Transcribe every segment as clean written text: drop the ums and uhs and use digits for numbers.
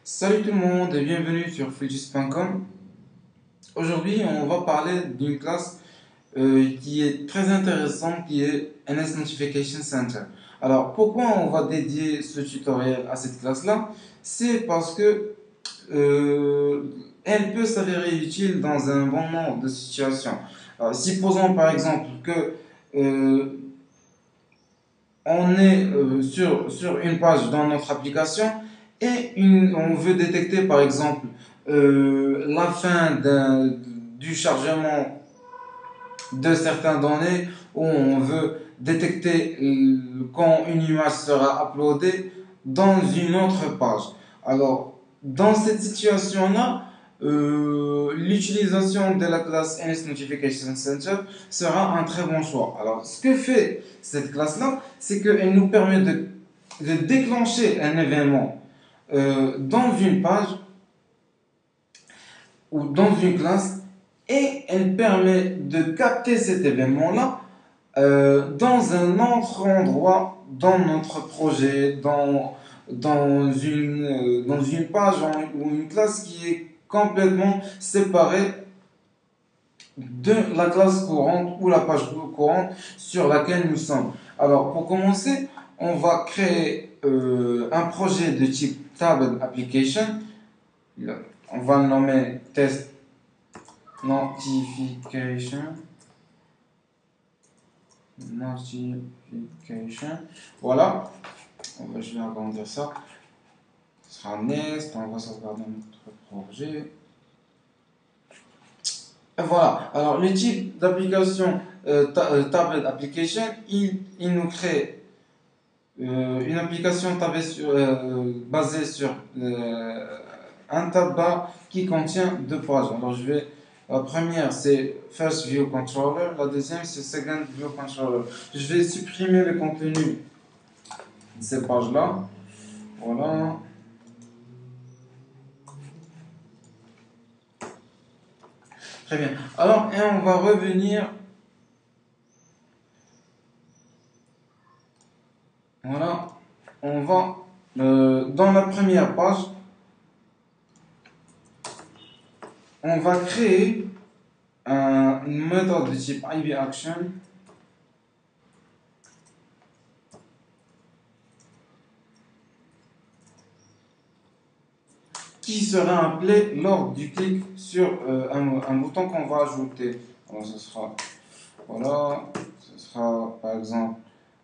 Salut tout le monde et bienvenue sur Fujis.com. Aujourd'hui, on va parler d'une classe qui est très intéressante, qui est NS Notification Center. Alors, pourquoi on va dédier ce tutoriel à cette classe-là? C'est parce que elle peut s'avérer utile dans un bon nombre de situations. Alors, supposons par exemple que euh, on est sur une page dans notre application et on veut détecter par exemple la fin du chargement de certaines données ou on veut détecter quand une image sera uploadée dans une autre page. Alors, dans cette situation-là, l'utilisation de la classe NS Notification Center sera un très bon choix. Alors, ce que fait cette classe-là, c'est qu'elle nous permet de déclencher un événement dans une page ou dans une classe et elle permet de capter cet événement-là dans un autre endroit dans notre projet, dans une page ou une classe qui est complètement séparée de la classe courante ou la page courante sur laquelle nous sommes. Alors, pour commencer, on va créer un projet de type Table Application. On va le nommer Test Notification. Voilà. Je vais agrandir ça. Ce sera Nest. On va sauvegarder notre projet. Et voilà. Alors, le type d'application Tablet Application, il nous crée une application basée sur un tabac qui contient deux pages. Alors, la première, c'est First View Controller. La deuxième, c'est Second View Controller. Je vais supprimer le contenu de ces pages-là. Voilà. Très bien. Alors, et on va revenir. Voilà. On va dans la première page. On va créer une méthode de type IBAction qui sera appelé lors du clic sur un bouton qu'on va ajouter. Alors, ce sera par exemple,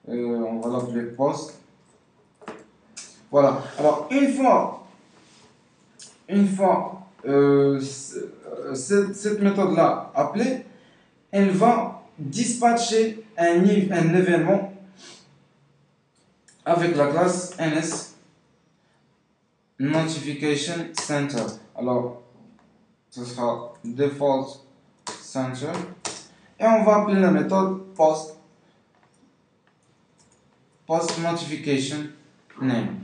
on va l'appeler post. Voilà. Alors, une fois cette méthode-là appelée, elle va dispatcher un événement avec la classe NS Notification Center. Alors, ce sera default center et on va appeler la méthode post notification name.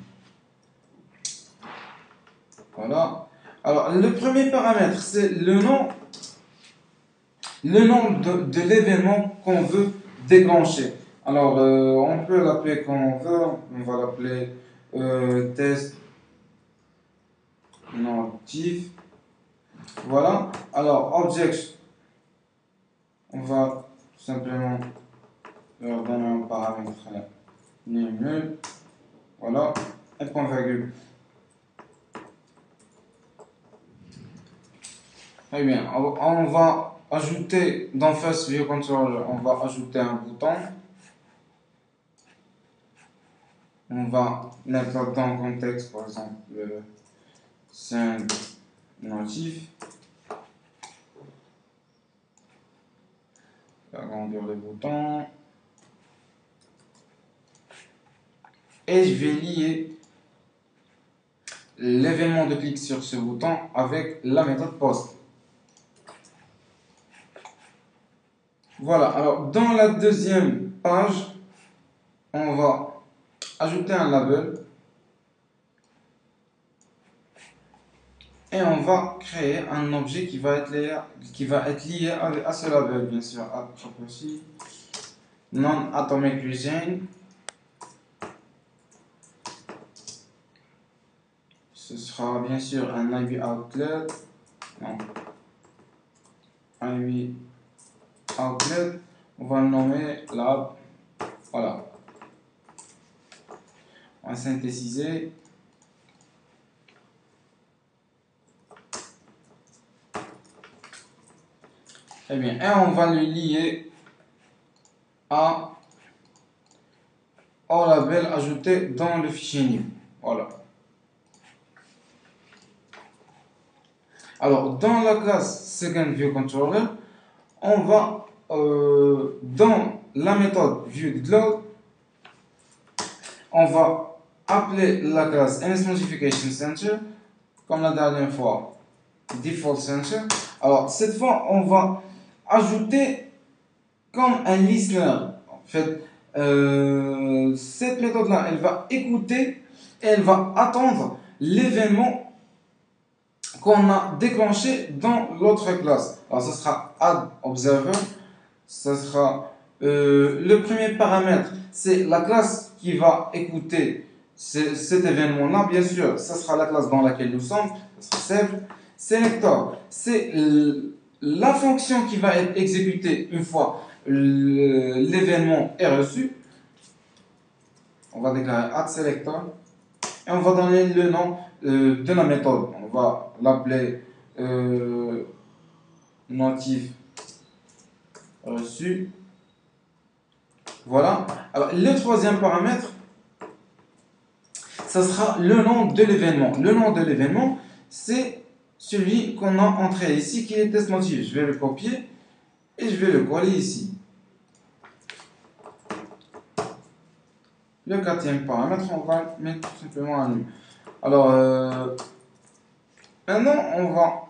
Voilà. Alors, le premier paramètre, c'est le nom de l'événement qu'on veut déclencher. Alors, on peut l'appeler comme on veut. On va l'appeler test notif. Voilà. Alors, object, on va tout simplement leur donner un paramètre nul. Voilà. Et point virgule. Très bien. On va ajouter dans First View Controller, on va ajouter un bouton. On va mettre dans le contexte, par exemple, send notif. Agrandir le bouton. Et je vais lier l'événement de clic sur ce bouton avec la méthode post. Voilà, alors dans la deuxième page, on va ajouter un label et on va créer un objet qui va être lié à ce label, bien sûr. Property non-atomic region. Ce sera bien sûr un IB outlet. Non. IB outlet. On va le nommer lab. Voilà. On va synthétiser. Très bien. Et on va le lier au label ajouté dans le fichier new. Voilà. Alors, dans la classe SecondViewController, on va dans la méthode viewDidLog, on va appeler la classe NSModificationCenter comme la dernière fois defaultCenter. Alors, cette fois, on va ajouter comme un listener. En fait, cette méthode-là, elle va écouter et elle va attendre l'événement qu'on a déclenché dans l'autre classe. Alors, ce sera addObserver. Ce sera le premier paramètre, c'est la classe qui va écouter cet événement-là. Bien sûr, ce sera la classe dans laquelle nous sommes. Ce sera save. Selector, c'est la fonction qui va être exécutée une fois l'événement est reçu. On va déclarer addSelector et on va donner le nom de la méthode. On va l'appeler notif reçu. Voilà. Alors, le troisième paramètre, ça sera le nom de l'événement. Le nom de l'événement, c'est celui qu'on a entré ici, qui est testMotif. Je vais le copier et je vais le coller ici. Le quatrième paramètre, on va mettre tout simplement un nu. Alors, maintenant, on va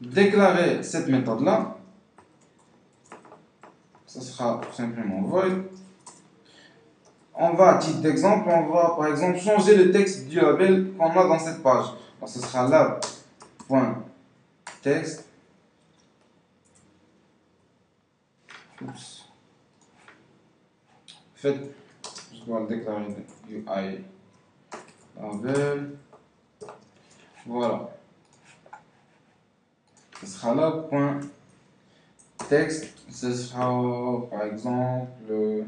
déclarer cette méthode-là. Ça sera tout simplement void. On va, à titre d'exemple, on va par exemple changer le texte du label qu'on a dans cette page. Alors, ce sera lab.text. Oups. En fait, je dois le déclarer UI label. Voilà. Ce sera lab.text. Ce sera par exemple le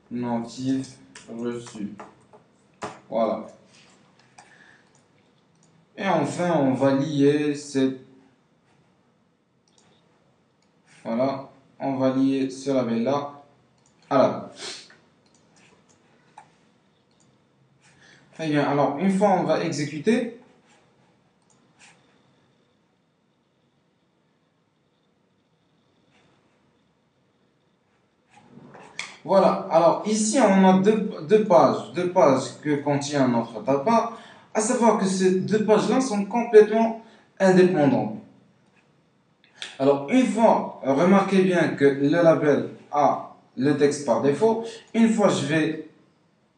notif reçu. Voilà. Et enfin, on va lier cette. Voilà. On va lier ce label-là à la. Très bien. Alors, une fois on va exécuter. Voilà, alors ici on a deux pages que contient notre data, à savoir que ces deux pages-là sont complètement indépendantes. Alors une fois, remarquez bien que le label a le texte par défaut, une fois je vais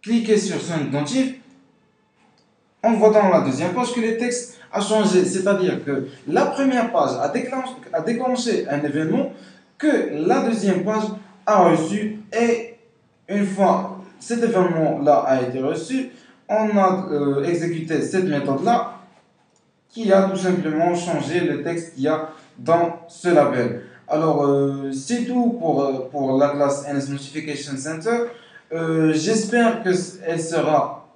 cliquer sur son identif, on voit dans la deuxième page que le texte a changé, c'est-à-dire que la première page a déclenché un événement que la deuxième page a reçu, et une fois cet événement-là a été reçu, on a exécuté cette méthode-là qui a tout simplement changé le texte qu'il y a dans ce label. Alors, c'est tout pour la classe NSModificationCenter. J'espère qu'elle sera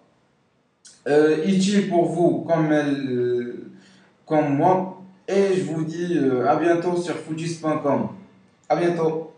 utile pour vous comme moi. Et je vous dis à bientôt sur Fujis.com. À bientôt.